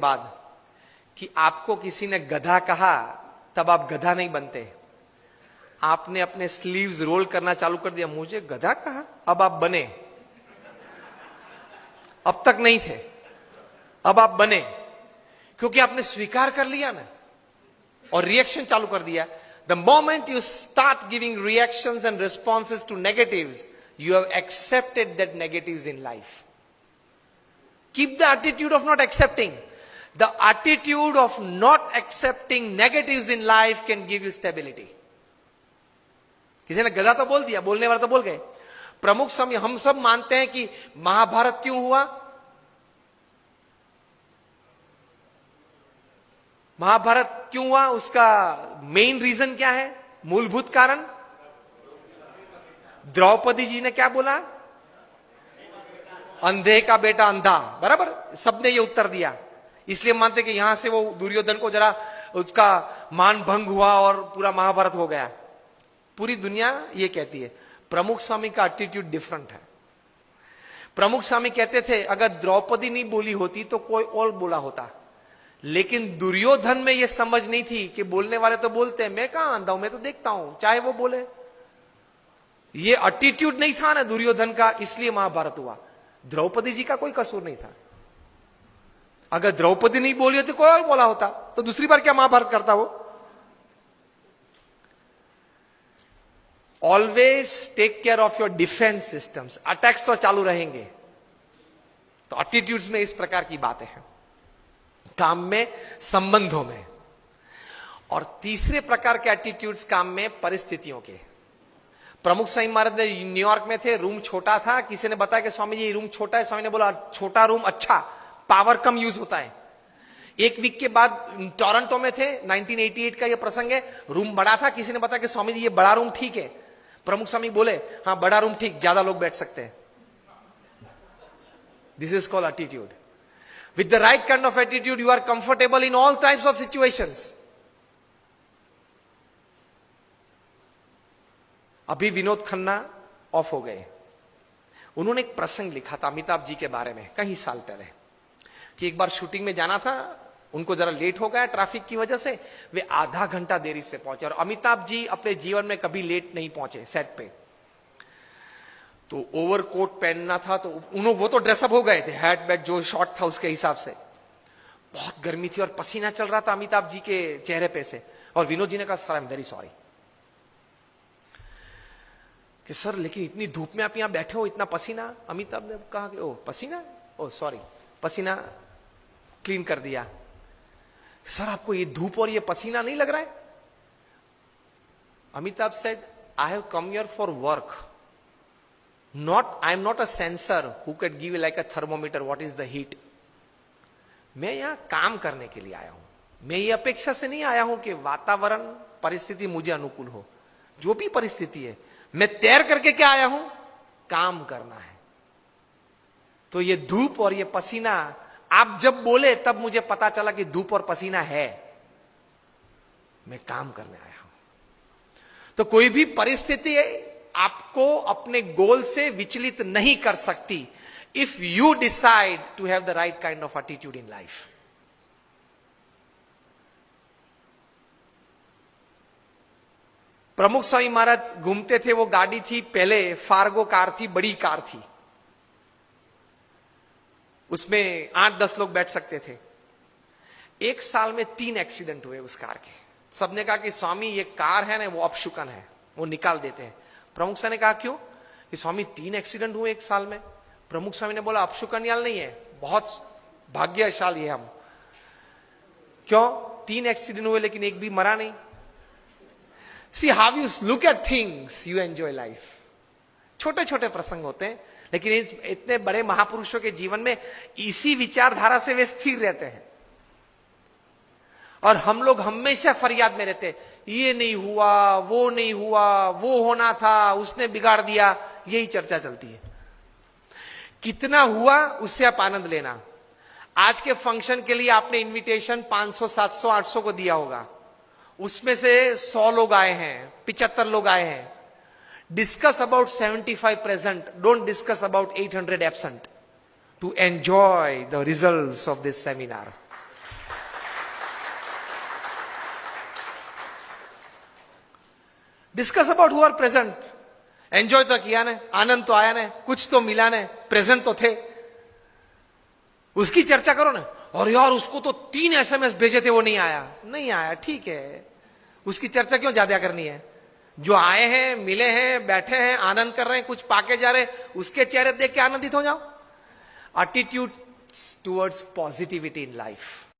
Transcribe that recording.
बाद कि आपको किसी ने गधा कहा तब आप गधा नहीं बनते। आपने अपने स्लीव्स रोल करना चालू कर दिया, मुझे गधा कहा, अब आप बने। अब तक नहीं थे, अब आप बने, क्योंकि आपने स्वीकार कर लिया ना और रिएक्शन चालू कर दिया। The moment you start giving reactions and responses to negatives, you have accepted that negatives in life. Keep the attitude of not accepting. The attitude of not accepting negatives in life can give you stability. किसी ने गधा तो बोल दिया, बोलने वाला तो बोल गए। प्रमुख समय हम सब मानते हैं कि महाभारत क्यों हुआ? महाभारत क्यों हुआ? उसका मेन रीजन क्या है? मूलभूत कारण? द्रौपदी जी ने क्या बोला? अंधे का बेटा अंधा, बराबर, सबने ये उत्तर दिया। इसलिए मानते कि यहां से वो दुर्योधन को जरा उसका मान भंग हुआ और पूरा महाभारत हो गया। पूरी दुनिया ये कहती है। प्रमुख स्वामी का एटीट्यूड डिफरेंट है। प्रमुख स्वामी कहते थे अगर द्रौपदी नहीं बोली होती तो कोई और बोला होता, लेकिन दुर्योधन में ये समझ नहीं थी कि बोलने वाले तो बोलते हैं, मैं कहां अंधा हूं, मैं तो देखता हूं, चाहे वो बोले। ये एटीट्यूड नहीं था ना दुर्योधन का, इसलिए महाभारत हुआ। द्रौपदी जी का कोई कसूर नहीं था। अगर द्रौपदी नहीं बोली होती कोई और बोला होता तो दूसरी बार क्या महाभारत करता वो? Always take care of your defence systems. Attacks तो चालू रहेंगे, तो एटीट्यूड्स में इस प्रकार की बातें हैं, काम में, संबंधों में। और तीसरे प्रकार के एटीट्यूड्स काम में परिस्थितियों के। प्रमुख स्वामी महाराज ने न्यूयॉर्क में थे, रूम छोटा था, किसी ने बताया कि स्वामी जी ये रूम छोटा है। स्वामी ने बोला छोटा रूम अच्छा, पावर कम यूज होता है। एक वीक के बाद टोरंटो में थे, 1988 का ये प्रसंग है, रूम बड़ा था, किसी ने बताया कि स्वामी जी ये बड़ा रूम ठीक है। प्रमुख स्वामी बोले हाँ बड़ा रूम ठीक, ज्यादा लोग बैठ सकते हैं। This is called attitude. With the right kind of attitude you are comfortable in all types of situations. अभी विनोद खन्ना ऑफ हो गए, उन्होंने एक प्रसंग लिखा था अमिताभ जी के बारे में कई साल पहले, कि एक बार शूटिंग में जाना था, उनको जरा लेट हो गया ट्रैफिक की वजह से, वे आधा घंटा देरी से पहुंचे। और अमिताभ जी अपने जीवन में कभी लेट नहीं पहुंचे सेट पे। तो ओवरकोट पहनना था, तो वो तो ड्रेसअप हो गए थे, हैट बैट जो शॉर्ट था उसके हिसाब से। बहुत गर्मी थी और पसीना चल रहा था अमिताभ जी के चेहरे पे से। और विनोद जी ने कहा sir I am very sorry, कि सर लेकिन इतनी धूप में आप यहां बैठे हो, इतना पसीना। अमिताभ ने कहा कि ओ पसीना, ओ सॉरी, पसीना क्लीन कर दिया। सर आपको ये धूप और ये पसीना नहीं लग रहा है? Amitabh said I have come here for work, not I am not a sensor who can give like a thermometer what is the heat. मैं यहां काम करने के लिए आया हूं, मैं ये अपेक्षा से नहीं आया हूं कि वातावरण परिस्थिति मुझे अनुकूल हो। जो भी परिस्थिति है, मैं तैर करके क्या आया हूं? काम करना है। तो ये धूप और ये पसीना, आप जब बोले तब मुझे पता चला कि धूप और पसीना है, मैं काम करने आया हूं। तो कोई भी परिस्थिति आपको अपने गोल से विचलित नहीं कर सकती, if you decide to have the right kind of attitude in life. Pramukh Swami महाराज घूमते थे, वो गाड़ी थी पहले फार्गो कार थी, बड़ी कार थी, उसमें 8-10 लोग बैठ सकते थे। एक साल में 3 एक्सीडेंट हुए उस कार के। सबने कहा कि स्वामी ये कार है ना वो अपशुकन है, वो निकाल देते हैं। प्रमुख स्वामी ने कहा क्यों? कि स्वामी 3 एक्सीडेंट हुए एक साल में। प्रमुख स्वामी ने बोला अपशुकन याल नहीं है, बहुत भाग्यशाली है हम। क्यों? 3 एक्सीडेंट हुए लेकिन एक भी मरा नहीं। See how you look at things, you enjoy life. छोटे छोटे प्रसंग होते हैं, लेकिन इतने बड़े महापुरुषों के जीवन में इसी विचारधारा से वे स्थिर रहते हैं। और हम लोग हमेशा फरियाद में रहते हैं, ये नहीं हुआ, वो नहीं हुआ, वो होना था, उसने बिगाड़ दिया, यही चर्चा चलती है। कितना हुआ उससे आप आनंद लेना। आज के फंक्शन के लिए आपने इनविटेशन 500, 700, 800 को दिया होगा, उसमें से 100 लोग आए हैं, 75 लोग आए हैं। Discuss about 75 present, don't discuss about 800 absent, to enjoy the results of this seminar. Discuss about who are present. Enjoy तो किया ने, आनंद तो आया ने, कुछ तो मिला ने, प्रेजेंट तो थे, उसकी चर्चा करो ना. और यार उसको तो 3 SMS भेजे थे, वो नहीं आया. नहीं आया, ठीक है, उसकी चर्चा क्यों ज्यादा करनी है. जो आए हैं, मिले हैं, बैठे हैं, आनंद कर रहे हैं, कुछ पाके जा रहे हैं, उसके चेहरे देख के आनंदित हो जाओ. Attitude towards positivity in life.